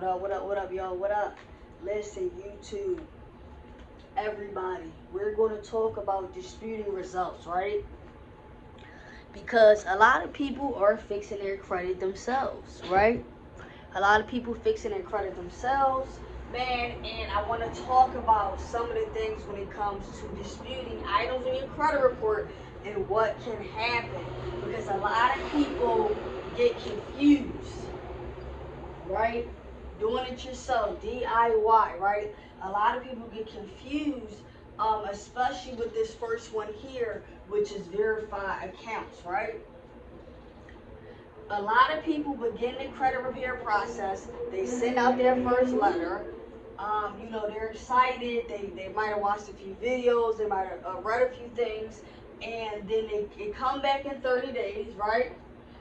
What up, y'all? What up? Listen, YouTube, everybody, we're going to talk about disputing results, right? Because a lot of people are fixing their credit themselves, right? A lot of people fixing their credit themselves, man. And I want to talk about some of the things when it comes to disputing items in your credit report and what can happen. Because a lot of people get confused, right? Doing it yourself, DIY, right? A lot of people get confused, especially with this first one here, which is verify accounts, right? A lot of people begin the credit repair process. They send out their first letter. They're excited. They might have watched a few videos. They might have read a few things. And then they come back in 30 days, right?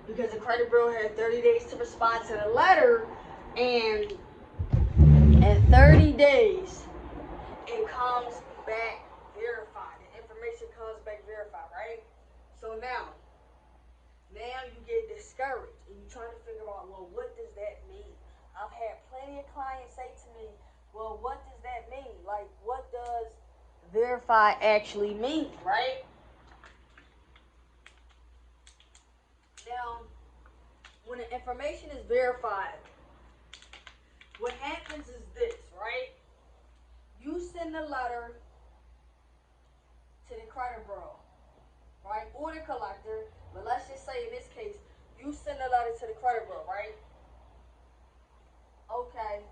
Because the credit bureau had 30 days to respond to the letter. And in 30 days, it comes back verified. The information comes back verified, right? So now you get discouraged and you're trying to figure out, well, what does that mean? I've had plenty of clients say to me, well, what does that mean? Like, what does verify actually mean, right? Now, when the information is verified, what happens is this, right? You send a letter to the credit bureau, right? Or the collector, but let's just say in this case, you send a letter to the credit bureau, right? Okay,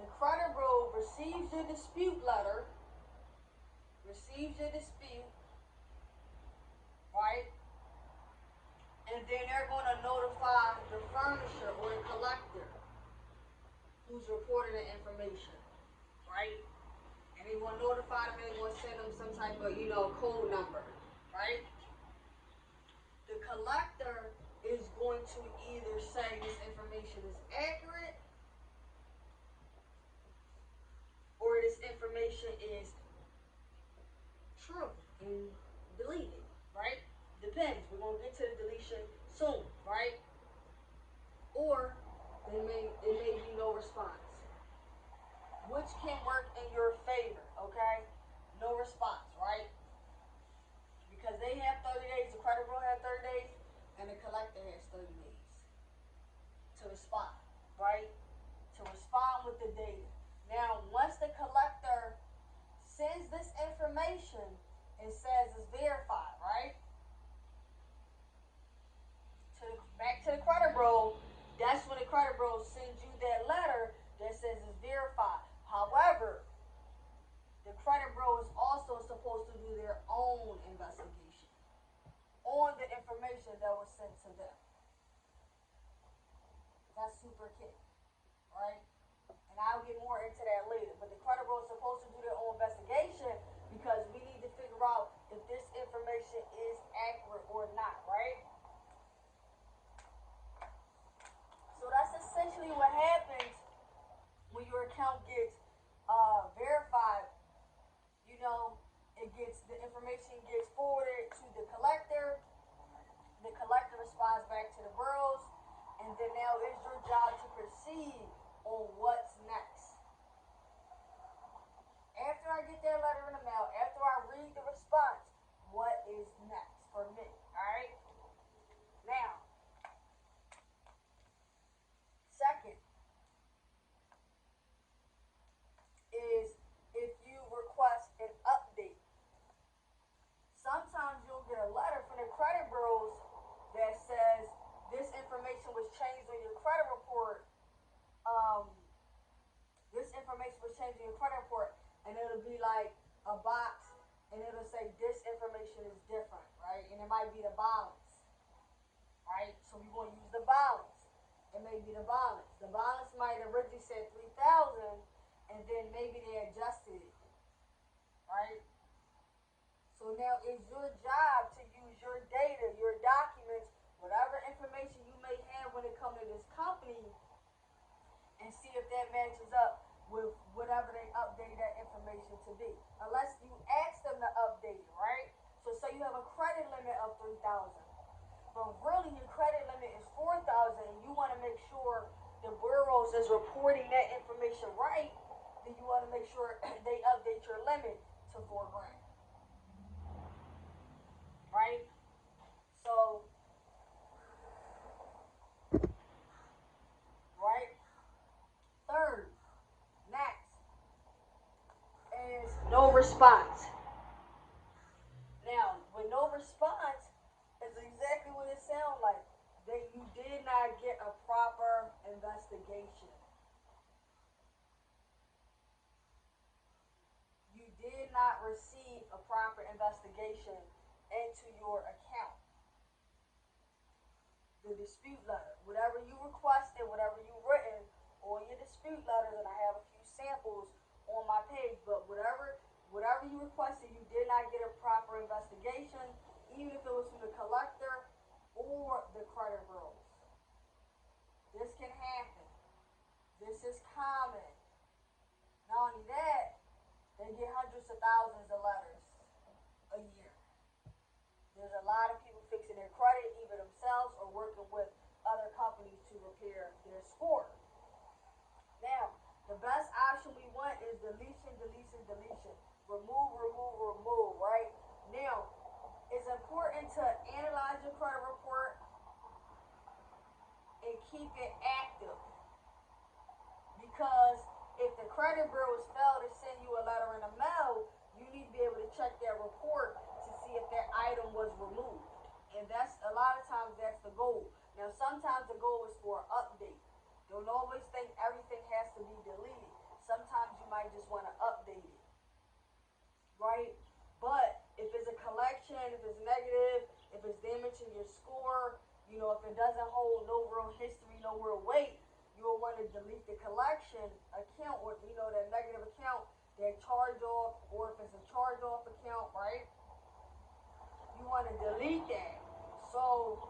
the credit bureau receives your dispute letter, right? And then they're going to notify the furnisher or the collector who's reporting the information, right? And they want to notify them, they're going to send them some type of, code number, right? The collector is going to either say this information is accurate or this information is true and deleted, right? Depends. We're going to get to the deletion soon, right? Or it may be no response, which can work in your favor, okay? No response, right? Because they have 30 days, the credit bureau has 30 days, and the collector has 30 days to respond, right? To respond with the data. Now, once the collector sends this information and says it's verified, right? Back to the credit bureau, that's when the credit bureau sends you that letter that says it's verified. However, the credit bureau is also supposed to do their own investigation on the information that was sent to them. That's super key, right? And I'll get more into that later. But the credit bureau is supposed to do their own investigation because we need to figure out if this information is accurate or not, right? So that's essentially what happens when your account gets verified. The information gets forwarded to the collector. The collector responds back to the bureaus, and then now it's your job to proceed on what's next. After I get that letter in the mail, after I read the response, what is next for me? Alright? Now, second is if you request an update. Sometimes you'll get a letter from the credit bureaus that says this information was changed on your credit report. This information was changed on your credit report, and it'll be like a box, and it'll say this information is different, right? And it might be the balance, right? So we want to use the balance. It may be the balance. The balance might originally say 3,000, and then maybe they adjusted it, right? So now it's your job to use your data, your documents, whatever information you may have when it comes to this company, and see if that matches up with whatever they update that information to be. Unless you ask them to update it, right? So say you have a credit limit of 3,000, but really your credit limit is 4,000, and you want to make sure the bureaus is reporting that information right, then you want to make sure they update your limit to $4 grand, right? So, right. Third, next is no response. Now, with no response, is exactly what it sounds like. That you did not get a proper investigation. You did not receive a proper investigation into your account. The dispute letter, whatever you requested, whatever you written on your dispute letters, and I have a few samples on my page, but whatever you requested, you did not get a proper investigation, even if it was from the collector or the credit bureaus. This can happen. This is common. Not only that, they get hundreds of thousands of letters a year. There's a lot of people fixing their credit, either themselves or working with other companies to repair their score. Now, the best option we want is deletion, deletion, deletion. Remove, remove, remove, right? Now, it's important to analyze your credit report and keep it active. Because if the credit bureaus fail to send you a letter in the mail, you need to be able to check that report to see if that item was removed. And that's a lot of times that's the goal. Now sometimes the goal is for an update. Don't always think everything has to be deleted. Sometimes you might just want to update it. Right? But if it's a collection, if it's negative, if it's damaging your score, if it doesn't hold no real history, no real weight, you will want to delete the collection account, or that negative account, that charge off, or if it's a charge off account, right? You want to delete that. So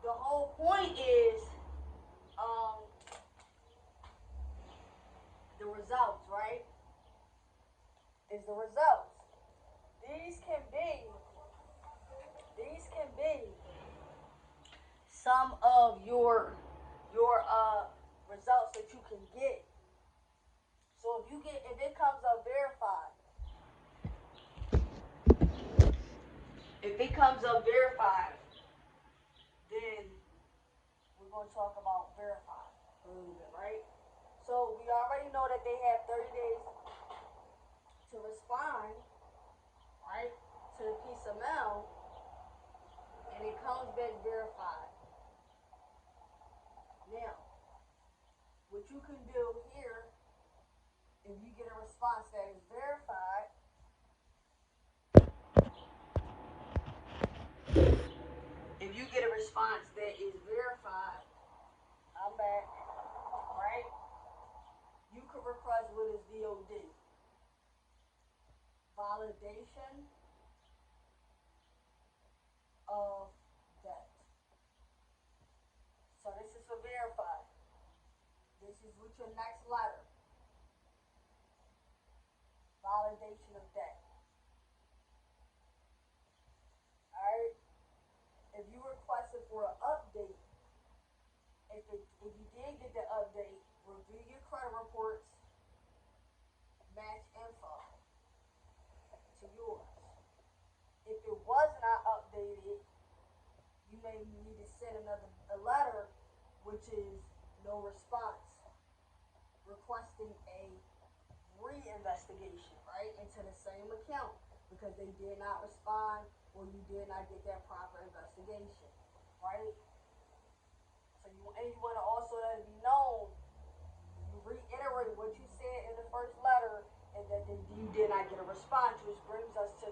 the whole point is the results, right? Is the results. These can be some of your results that you can get. So if it comes up verified, then we're going to talk about verified a little bit, right? So we already know that they have 30 days to respond, right, to the piece of mail, and it comes back verified. Now, what you can do here, if you get a response that is verified, I'm back, right? You could request what is VOD. Validation of debt. So this is for verified. This is with your next letter. Validation of debt. Alright? If you requested for an update, if you did get the update, review your credit reports, match info to yours. If it was not updated, you may need to send a letter, which is no response, requesting a reinvestigation, right, into the same account because they did not respond or you did not get that proper investigation, right? So you want to also let it be known, you reiterate what you said in the first letter, and that you did not get a response, which brings us to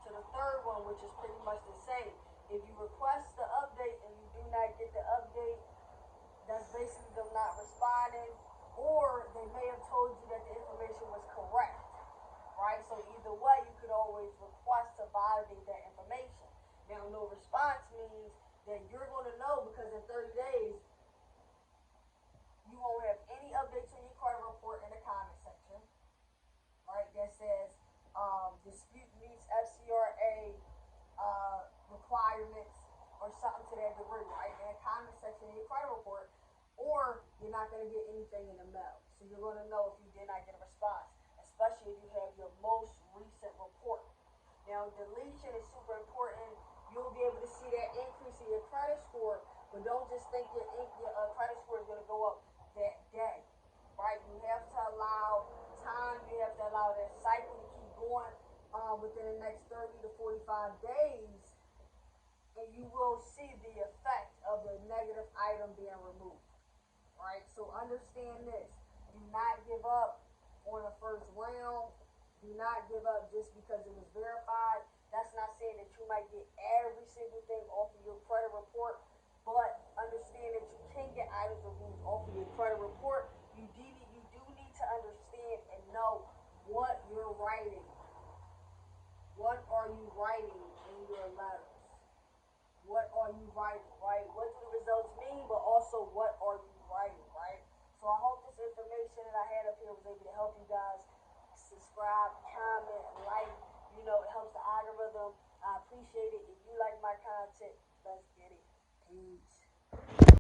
the third one, which is pretty much the same. If you request the update and you do not get the update, that's basically them not responding, or they may have told you that the information was correct, right? So either way, you could always request to validate that information. Now, no response means that you're going to know because in 30 days, you won't have any updates on your credit report in the comment section, right? That says dispute meets FCRA requirements or something to that degree, right? In the comment section of your credit report, or you're not going to get anything in the mail. So you're going to know if you did not get a response, especially if you have your most recent report. Now, deletion is super important. You'll be able to see that increase in your credit score, but don't just think your credit score is going to go up that day, right? You have to allow time. You have to allow that cycle to keep going within the next 30 to 45 days, and you will see the effect of the negative item being removed, right? So understand this. Do not give up on the first round. Do not give up just because it was verified. That's not saying that you might get every single thing off of your credit report, but understand that you can get items removed off of your credit report. You do need to understand and know what you're writing. What are you writing in your letters? What are you writing, right? What do the results mean, but also what are you writing, right? So I hope this information that I had up here was able to help you guys. Subscribe, comment, like. It helps the algorithm. I appreciate it. If you like my content, let's get it. Peace.